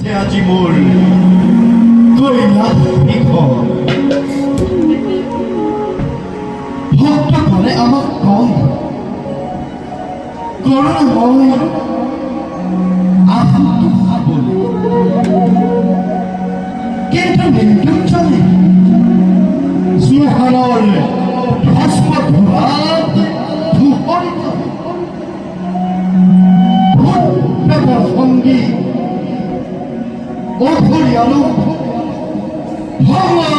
উঠিছে আজি মোৰ কৈলাস শিখৰ। ভক্তগণে আমাক কয় কৰোণাময় আহোঁতো খাবলৈ, কিন্তু মৃত্যুঞ্জয়ে শ্মশানৰ ভস্ম ধূলাত ধূসৰিত ভূত-প্ৰেতৰ সংগী অঘৰিয়ালো ভঙা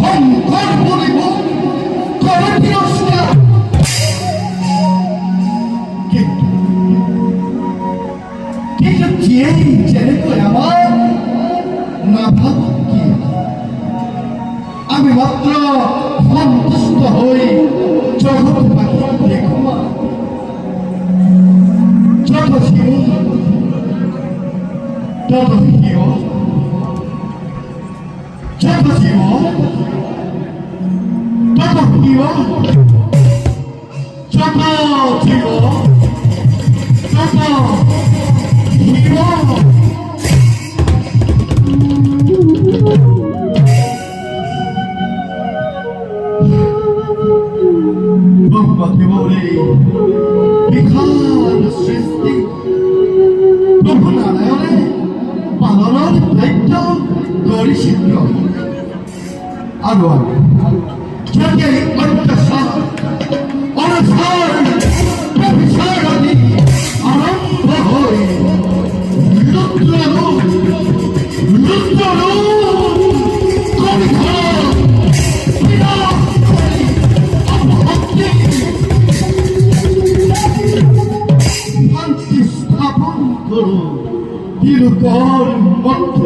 শংকৰ বুলিব কৰে তিৰস্কাৰ। কিন্তু যিয়েই যেনেকৈ আমাৰ নাভাবক কি আমি মাত্ৰ সন্তুষ্ট হৈ জগতবাসীক দেখুৱা যত শিৱ তত শিৱ, যত শিৱ তত শিৱ, যত শিৱ তত শিৱ। ব্ৰহ্মদেৱৰ এই বিশাল সৃষ্টি প্ৰভু নাৰায়ণে পালনৰ দায়িত্ব কৰিছিল। আৰু যদি এই অত্যাচাৰ অনাচাৰ ব্যভিচাৰ আদি আৰম্ভ হৈ ৰুদ্ৰৰূপ শান্তি স্থাপন করো তিলকর মধ্য